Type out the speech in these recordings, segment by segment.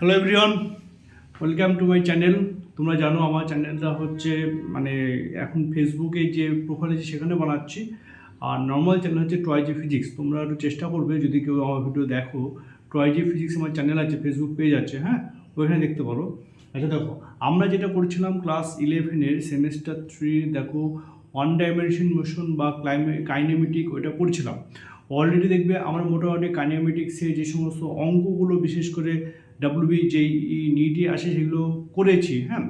Hello everyone, welcome to my channel. তোমরা জানো আমার চ্যানেলটা হচ্ছে এখন ফেসবুকে যে প্রোফাইল আছে সেখানে বানাচ্ছি, আর নর্মাল চ্যানেল হচ্ছে টয়জি ফিজিক্স। তোমরা একটু চেষ্টা করবে, যদি কেউ আমার ভিডিও দেখো, টয়জি ফিজিক্স আমার চ্যানেল আছে, ফেসবুক পেজ আছে, হ্যাঁ, ওইখানে দেখতে পারো। আচ্ছা দেখো, আমরা যেটা করছিলাম ক্লাস 11-এর সেমিস্টার 3, দেখো ওয়ান ডাইমেনশন মোশন বা কাইনেমেটিক, ওইটা পড়ছিলাম। অলরেডি দেখবে আমরা মোটামুটি কাইনেমেটিক্সে যে সমস্ত অঙ্কগুলো বিশেষ করে ডাব্লিউবি যেই নিটে আসে সেগুলো করেছি, হ্যাঁ।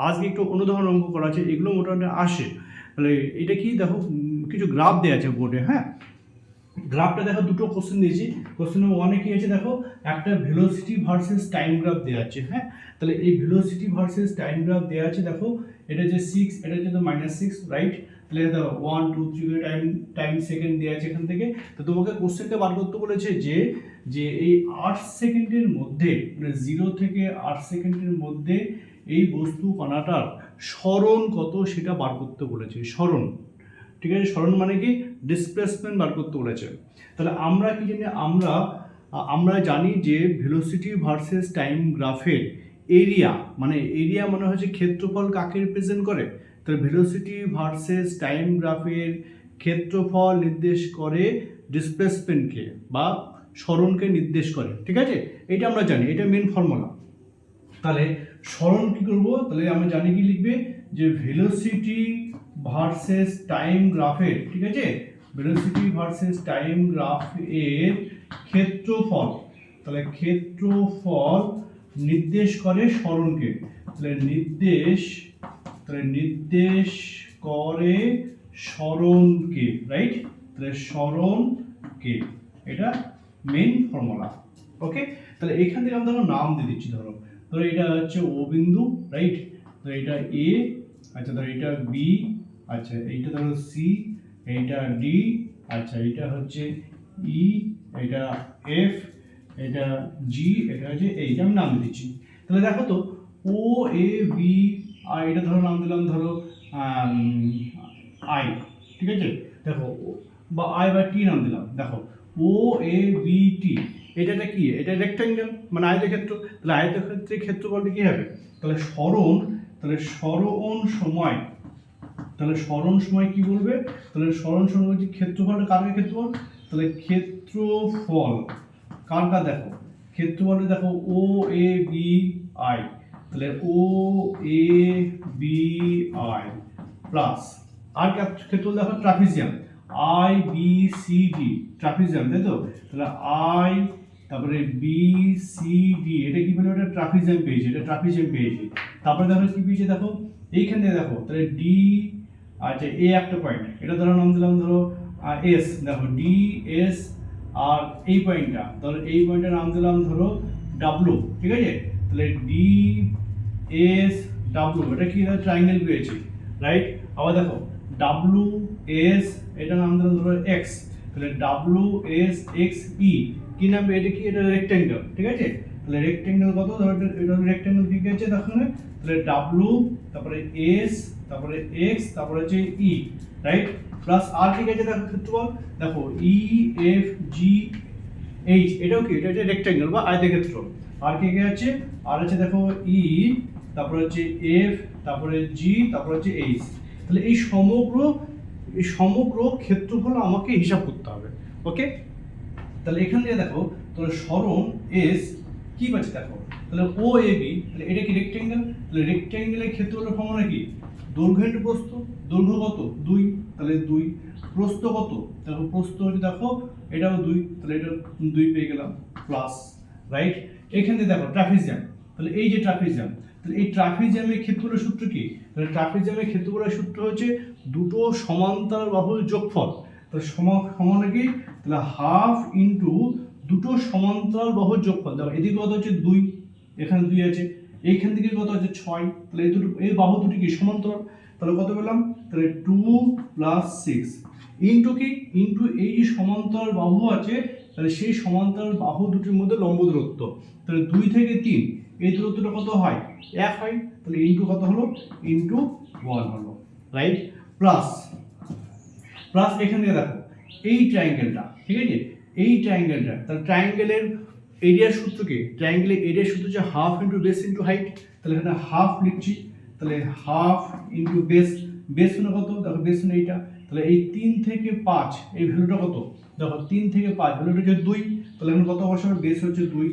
আজকে একটু অন্য ধরনের অঙ্ক করা আছে, এগুলো মোটামুটি আসে। তাহলে এটা কি দেখো, কিছু গ্রাফ দেওয়া আছে বোর্ডে, হ্যাঁ। গ্রাফটা দেখো, দুটো কোশ্চেন দিয়েছি। কোশ্চেন নম্বর 1-এ কি আছে দেখো, একটা ভেলোসিটি ভার্সেস টাইম গ্রাফ দেওয়া আছে, হ্যাঁ। তাহলে এই ভেলোসিটি ভার্সেস টাইম গ্রাফ দেওয়া আছে, দেখো এটা যে 6, এটা হচ্ছে -6, রাইট। তাহলে দেখো 1 2 3 করে টাইম সেকেন্ড দেওয়া আছে এখান থেকে। তো তোমাকে কোশ্চেনটা বার করতে বলেছে যে যে এই 8 সেকেন্ডের মধ্যে, মানে 0 থেকে 8 সেকেন্ডের মধ্যে এই বস্তু কণাটার সরণ কত সেটা বার করতে বলেছে। সরণ, ঠিক আছে। সরণ মানে কি, ডিসপ্লেসমেন্ট বার করতে বলেছে। তাহলে আমরা কি জানি, আমরা জানি যে ভেলোসিটি ভার্সেস টাইম গ্রাফের এরিয়া মানে হচ্ছে ক্ষেত্রফল কাকে রিপ্রেজেন্ট করে। তাহলে ভেলোসিটি ভার্সেস টাইম গ্রাফের ক্ষেত্রফল নির্দেশ করে ডিসপ্লেসমেন্টকে বা সরণকে নির্দেশ করে, ঠিক আছে। এটা আমরা জানি, এটা মেন ফর্মুলা। তাহলে সরণ কি করবো, তাহলে আমরা জানি কি লিখবে, যে ভেলোসিটি ভার্সেস টাইম গ্রাফের, ঠিক আছে, ভেলোসিটি ভার্সেস টাইম গ্রাফ এর ক্ষেত্রফল, তাহলে ক্ষেত্রফল নির্দেশ করে সরণকে। তাহলে নির্দেশ করে সরণকে, রাইট। তাহলে সরণকে, এটা মেইন ফর্মুলা। ওকে, তাহলে এখান থেকে আমরা নাম দিয়ে দিচ্ছি। ধরো এটা হচ্ছে ও বিন্দু, রাইট। তো এটা এ, আচ্ছা ধরো এটা বি, আচ্ছা এইটা ধরো সি, এইটা ডি, আচ্ছা এটা হচ্ছে ই, এটা এফ, এটা জি, এটা হচ্ছে এইটা আমি নাম দিচ্ছি। তাহলে দেখো তো, ও এ বি, আর এটা ধরো নাম দিলাম ধরো আই, ঠিক আছে। দেখো বা আই বা টি নাম দিলাম। দেখো ও এ বি টি, এটা কি, এটা রেক্ট্যাঙ্গেল মানে আয়তক্ষেত্র। তাহলে আয়তক্ষেত্রের ক্ষেত্রফলটা কি হবে, তাহলে সরণ সময় কি বলবে, তাহলে সরণ সময় যে ক্ষেত্রফলটা কার ক্ষেত্রফল, তাহলে ক্ষেত্রফল কারটা দেখো, ক্ষেত্রফলটা দেখো ও এ বি আই, তাহলে O A B I plus আর ক্ষেত্রফল দেখো trapezium I B C D, trapezium, তাই তো। তাহলে আই তারপরে বি সি ডি, এটা কি বলে, এটা ট্রাপিজিয়াম পেয়েছে। তারপরে দেখো কি পেয়েছে, দেখো এইখান থেকে দেখো, তাহলে ডি, আচ্ছা এ একটা পয়েন্ট, এটা ধরো নাম দিলাম ধরো এস, দেখো ডি এস, আর এই পয়েন্টটা ধরো, এই পয়েন্টের নাম দিলাম ধরো ডাব্লু, ঠিক আছে। তাহলে ডি এস ডাব্লু, এটা কি ট্রায়াঙ্গেল পেয়েছি, রাইট। আবার দেখো ডাব্লু এস, এটা নাম দিলাম ধরো এক্স, তাহলে ডাব্লু এস এক্স ই, কি নাম, এটা কি, এটা রেক্ট্যাঙ্গেল, ঠিক আছে। তাহলে রেক্ট্যাঙ্গেল কত, ধরো এটা রেক্ট্যাঙ্গেল ঠিক আছে, দেখো তাহলে ডাব্লু তারপরে এস তারপরে এক্স তারপরে হচ্ছে ই, রাইট। প্লাস আর ঠিক আছে, দেখো ক্ষেত্রফল দেখো ই এফ জি এইচ, এটাও কি, এটা হচ্ছে রেক্ট্যাঙ্গেল বা আয়তক্ষেত্র। আর কি আছে, আর আছে দেখো ই, তারপরে হচ্ছে এফ, তারপরে জি, তারপরে হচ্ছে এইচ। তাহলে এই সমগ্র ক্ষেত্রফল আমাকে হিসাব করতে হবে। ওকে, তাহলে এখান থেকে দেখো, তাহলে সরণ এস কি পাচ্ছে দেখো, তাহলে ও এ বি, তাহলে এটা কি রেক্ট্যাঙ্গেল, তাহলে রেক্ট্যাঙ্গেলের ক্ষেত্রফলের ফর্মুলা কি, দৈর্ঘ্য ইন্টু প্রস্থ। দৈর্ঘ্য কত 2, তাহলে 2। প্রস্থ কত, দেখো প্রস্থ হচ্ছে দেখো এটাও 2, তাহলে এটা 2 পেয়ে গেলাম প্লাস, রাইট। এখানে দেখো ট্রাপিজিয়াম, তাহলে এই যে ট্রাপিজিয়াম, তাহলে এই ট্রাপিজিয়ামের ক্ষেত্রফলের সূত্র কি, তাহলে ট্রাপিজিয়ামের ক্ষেত্রফলের সূত্র হচ্ছে দুটো সমান্তরাল বাহুর যোগফল। তাহলে সমান কি, তাহলে হাফ ইন্টু দুটো সমান্তরাল বাহুর যোগফল। দেখো এদিকে কত হচ্ছে 2, এখানে 2 আছে, এইখান থেকে কত হচ্ছে 6, তাহলে এই বাহু দুটি কি সমান্তরাল। তাহলে কত পেলাম, তাহলে 2 + 6 ইন্টু কি, ইন্টু এই যে সমান্তরাল বাহু আছে, তাহলে সেই সমান্তরাল বাহু দুটির মধ্যে লম্ব দূরত্ব। তাহলে 2 থেকে 3 এই দূরত্বটা কত হয়, 1 হয়। তাহলে ইন্টু কত হলো, ইন্টু 1 হলো, রাইট। প্লাস এখানে দেখো এই ট্রায়াঙ্গেলটা, ঠিক আছে, এই ট্রায়াঙ্গেলটা, তাহলে ট্রায়াঙ্গেলের এরিয়ার সূত্র কি, ট্রায়াঙ্গেলের এরিয়ার সূত্র হচ্ছে half into base into height. তাহলে এখানে হাফ লিখছি, তাহলে হাফ ইন্টু বেস, বেস মানে কত দেখো, বেস মানে এইটা, তাহলে এই 3 থেকে 5 এই ভ্যালুটা কত দেখো, 3 থেকে 5 ভ্যালুটা হচ্ছে 2, তাহলে এখন কত বসাবো, বেস হচ্ছে 2,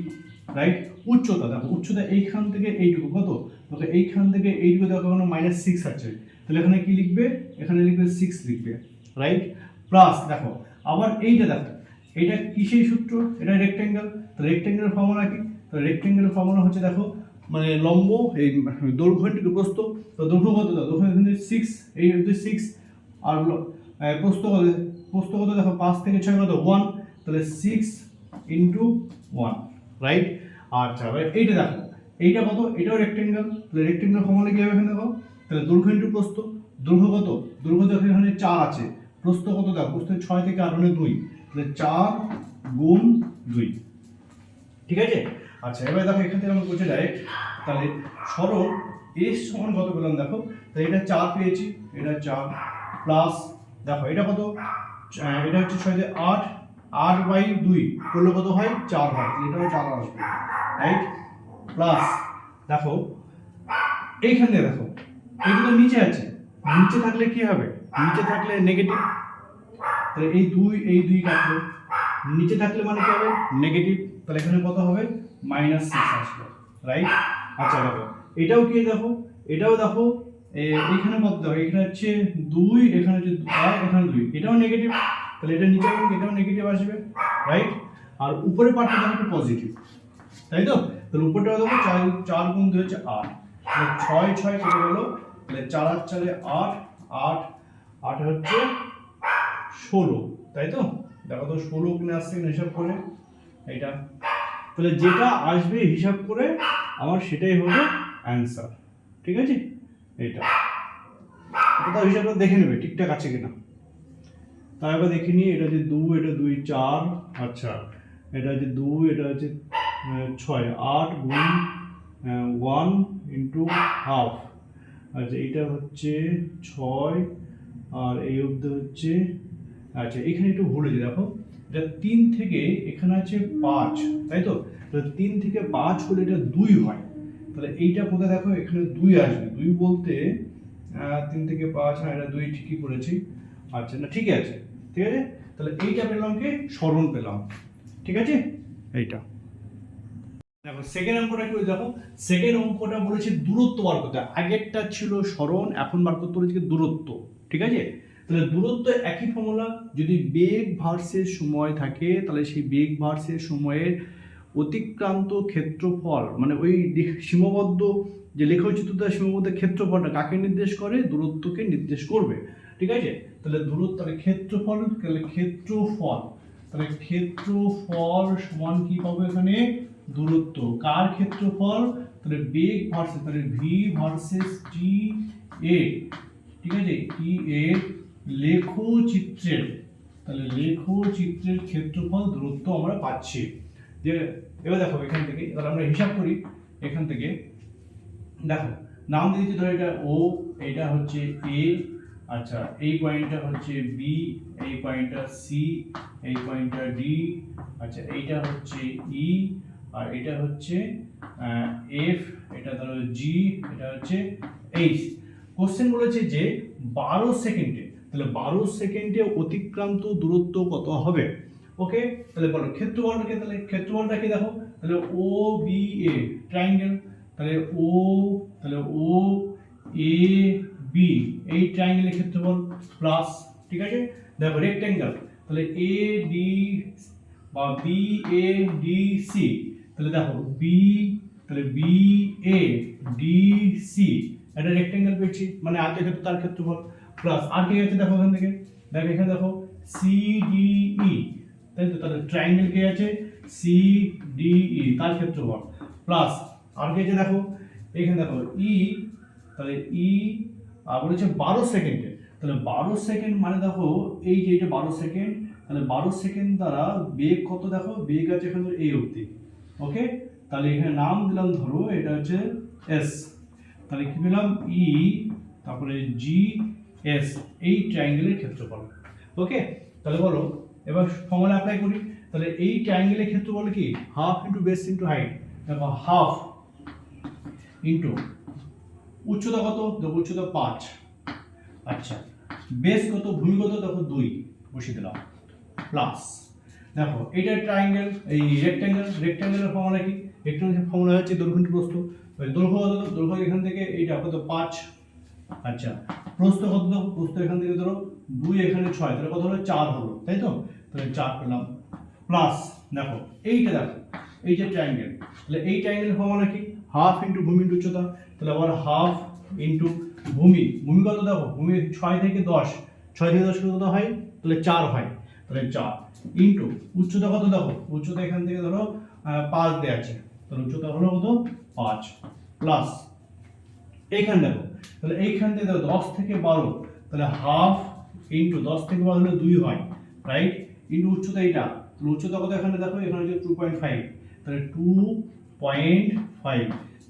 রাইট। উচ্চতা দেখো, উচ্চতা এইখান থেকে এইটুকু কত দেখো, এইখান থেকে এইটুকু দেখো এখানে -6 আছে, তাহলে এখানে কি লিখবে, এখানে লিখবে 6 লিখবে, রাইট। প্লাস দেখো আবার এইটা দেখো, এটা কিসের সূত্র, এটা রেক্ট্যাঙ্গেল, তো রেক্ট্যাঙ্গেলের ফর্মুলা কি, তো রেক্ট্যাঙ্গেলের ফর্মুলা হচ্ছে দেখো মানে লম্ব এই দৈর্ঘ্য ইন্টু প্রস্থ, তো দৈর্ঘ্য কত দাও, দৈর্ঘ্য এখানে 6, এই হচ্ছে 6, আর প্রস্থ কত, প্রস্থ কত দেখো 5 থেকে 6 কত 1, তাহলে 6 ইন্টু 1, রাইট। আচ্ছা এবার এইটা দেখো, এইটা কত, এটাও রেক্ট্যাঙ্গেল, তাহলে রেক্ট্যাঙ্গেলের ফর্মুলা কি হবে এখানে দেখো, তাহলে দৈর্ঘ্য ইন্টু প্রস্থ, দৈর্ঘ্য কত, দৈর্ঘ্য দেখো এখানে 4 আছে, প্রস্থ কত দেখো, প্রস্থ 6 থেকে 8 মানে 2, তাহলে 4 গুণ 2, ঠিক আছে। আচ্ছা এবার দেখো এখান থেকে আমরা বলছি ডাইরেক্ট, তাহলে সরল এস সমান কত পেলাম দেখো, তাহলে এটা 4 পেয়েছি, এটা 4 প্লাস দেখো এটা কত, এটা হচ্ছে 6 দিয়ে 8, 8/2 করলে কত হয় 4 হয়, এটাও 4 আসবে, রাইট। প্লাস দেখো এইখানে দেখো, এইটা তো নিচে আছে, নিচে থাকলে কি হবে, নিচে থাকলে নেগেটিভ, তাহলে এই 2 কাটলো, নিচে থাকলে মানে কি হবে নেগেটিভ, তাহলে এখানে কত হবে -6 আসলো, রাইট। আচ্ছা দেখো এটাও কি দেখো, এটাও দেখো এইখানে কত দেখো, এখানে হচ্ছে 2, এখানে হচ্ছে 1, এখানে 2, এটাও নেগেটিভ, তাহলে এটা নিচে হবে, এটাও নেগেটিভ আসবে, রাইট। আর উপরের পার্টটা দেখো একটু পজিটিভ, তাই তো, তাহলে উপরটা দেখো 4 গুণ 2 হচ্ছে 8, তাহলে 6 6 কেটে গেল, তাহলে 4 আর 4 8, 8 8 হচ্ছে 16, তাই তো, দেখো তো 16 কিনে আসছে কিনা হিসাব করে এইটা, তাহলে যেটা আসবে হিসাব করে আমার সেটাই হলো অ্যান্সার, ঠিক আছে। এইটা এটা হিসাবটা দেখে নেবে ঠিকঠাক আছে কিনা, তারপর দেখে নিই, এটা যে 2, এটা 2 4, আচ্ছা এটা যে 2, এটা হচ্ছে 6, 8 গুণ 1 ইন্টু হাফ, আচ্ছা এটা হচ্ছে 6, আর এই অবধি হচ্ছে, আচ্ছা এখানে একটু ভুল হয়েছে দেখো, এটা 3 থেকে এখানে আছে 5, তাই তো, তাহলে 3 থেকে 5 হলে এটা 2 হয়, তাহলে এইটা কোথায় দেখো এখানে 2 আসবে, 2 বলতে 3 থেকে 5, হ্যাঁ এটা 2 ঠিকই করেছি, আচ্ছা না ঠিকই আছে, ঠিক আছে। তাহলে এইটা পেলাম কি সরণ পেলাম, ঠিক আছে। এইটা দেখো সেকেন্ড অঙ্কটা কি দেখো, সেকেন্ড অঙ্কটা বলেছে দূরত্ব বার করতে, আগেরটা ছিল সরণ, এখন বার করতে বলেছে দূরত্ব, ঠিক আছে। তাহলে দূরত্ব একই ফর্মুলা, যদি বেগ ভার্সেস সময় থাকে তাহলে সেই বেগ ভার্সেস সময়ের অতিক্রান্ত ক্ষেত্রফল, মানে ওই সীমাবদ্ধ যে লেখচিত্রটা সীমাবদ্ধ ক্ষেত্রফলটা কাকে নির্দেশ করে, দূরত্বকে নির্দেশ করবে, ঠিক আছে। তাহলে দূরত্ব, তাহলে ক্ষেত্রফল, তাহলে ক্ষেত্রফল, তাহলে ক্ষেত্রফল সমান কি পাবো এখানে দূরত্ব, কার ক্ষেত্রফল, তাহলে বেগ ভার্সেস, তাহলে ভি ভার্সেস টি এ, ঠিক আছে, টি এ লেখচিত্রের, তাহলে লেখচিত্রের ক্ষেত্রফল দূরত্ব আমরা পাচ্ছি। যে এবার দেখো এখান থেকে, তাহলে আমরা হিসাব করি এখান থেকে, দেখো নাম দিয়েছি ধরো এটা ও, এটা হচ্ছে এ, আচ্ছা এই পয়েন্টটা হচ্ছে বি, এই পয়েন্টটা সি, এই পয়েন্টটা ডি, আচ্ছা এইটা হচ্ছে ই, আর এটা হচ্ছে এফ, এটা ধরো জি, এটা হচ্ছে এইচ। কোশ্চেন বলেছে যে 12 সেকেন্ডে, তাহলে 12 সেকেন্ডে অতিক্রান্ত দূরত্ব কত হবে, ওকে। তাহলে বলো ক্ষেত্রফলটাকে, তাহলে ক্ষেত্রফলটাকে দেখো, তাহলে ও বি এ ট্রায়াঙ্গেল, তাহলে ও, তাহলে ও এ বি এই ট্রায়াঙ্গেলের ক্ষেত্রফল প্লাস, ঠিক আছে। দেখো রেক্ট্যাঙ্গেল, তাহলে এ ডি বা বি এ ডি সি, তাহলে দেখো বি, তাহলে বি এ ডি সি, এটা রেক্ট্যাঙ্গেল পেয়েছি, মানে আয়তের ক্ষেত্রে তার ক্ষেত্রফল প্লাস, আর কি আছে দেখো এখান থেকে, দেখো এখানে দেখো সি ডি ই, তাই তো, তাহলে ট্রায়াঙ্গেল কি আছে সি ডি ই তার ক্ষেত্রফল প্লাস, আর কি আছে দেখো এখানে দেখো ই, তাহলে ই, আর বলেছে 12 সেকেন্ডে, তাহলে 12 সেকেন্ড মানে দেখো এই যে এটা 12 সেকেন্ড, তাহলে 12 সেকেন্ড দ্বারা বেগ কত দেখো, বেগ আছে এখানে এই অবধি, ওকে। তাহলে এখানে নাম দিলাম ধরো এটা হচ্ছে এস, তাহলে কি পেলাম ই, তারপরে জি এস, এই ট্রায়াঙ্গেলের ক্ষেত্রফল, ওকে। তাহলে বলো এবার ফর্মুলা অ্যাপ্লাই করি, তাহলে এই ট্রায়াঙ্গেলের ক্ষেত্রফল কি half into base into height, দেখো হাফ ইন্টু উচ্চতা কত, দেখো উচ্চতা 5, আচ্ছা বেস কত, ভূমি কত, দেখো 2 বসিয়ে দিলাম, প্লাস দেখো এটা ট্রায়াঙ্গেল, এই রেক্ট্যাঙ্গেলের ফর্মুলা কি, রেক্ট্যাঙ্গেলের ফর্মুলা হচ্ছে দৈর্ঘ্য ইন্টু প্রস্থ, দৈর্ঘ্য কত, দৈর্ঘ্য এখান থেকে এইটা কত 5, আচ্ছা প্রস্থ কত, দেখো প্রস্থ এখান থেকে ধরো 2, এখানে 6, তাহলে কত হলো 4 হলো, তাই তো, তাহলে 4 পেলাম, প্লাস দেখো এইটা দেখো এই যে ট্রায়াঙ্গেল, তাহলে এই ট্রায়াঙ্গেলের ফর্মুলা কি হাফ ইন্টু ভূমি ইন্টু উচ্চতা, তাহলে আবার হাফ ইন্টু ভূমি কত, দেখো ভূমি 6 থেকে 10, 6 থেকে 10 কত হয়, তাহলে 4 হয়, তাহলে 4 ইন্টু উচ্চতা কত, দেখো উচ্চতা এখান থেকে ধরো 5 দেওয়া আছে, তাহলে উচ্চতা হলো কত 5, প্লাস এইখান দেখো, তাহলে এইখান থেকে দেখো 10 থেকে 12, তাহলে হাফ ইন্টু 10 থেকে 12 হলে 2 হয়, রাইট, ইন্টু উচ্চতা এইটা, তাহলে উচ্চতা কত এখানে দেখো, এখানে হচ্ছে 2.5, তাহলে 2.5,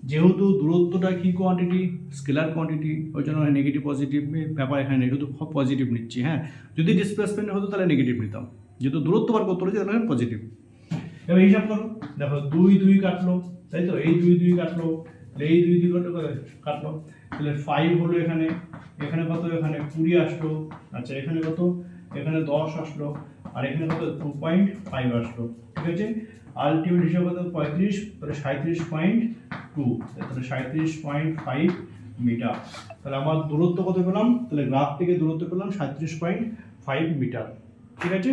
যেহেতু দূরত্বটা কি কোয়ান্টিটি, স্কেলার কোয়ান্টিটি, ওই জন্য নেগেটিভ পজিটিভ ব্যাপার এখানে নেই, শুধু পজিটিভ নিচ্ছি, হ্যাঁ যদি ডিসপ্লেসমেন্ট হতো তাহলে নেগেটিভ নিতাম, যেহেতু দূরত্ব বার করতে হচ্ছে তাহলে পজিটিভ। এবার হিসাব করো, দেখো 2 কাটলো, তাই তো এই 2 কাটলো, তাহলে এই 2 কাটলো, তাহলে 5 হলো এখানে, এখানে কত, এখানে 20 আসলো, আচ্ছা এখানে কত, এখানে 10 আসলো, আর এখানে কত 2.5 আসলো, ঠিক আছে, আলটিমেট হিসাব কত 35, তাহলে 37.2, তাহলে 37.5 মিটার, তাহলে আমার দূরত্ব কত পেলাম, তাহলে গ্রাফ থেকে দূরত্ব পেলাম 37.5 মিটার, ঠিক আছে।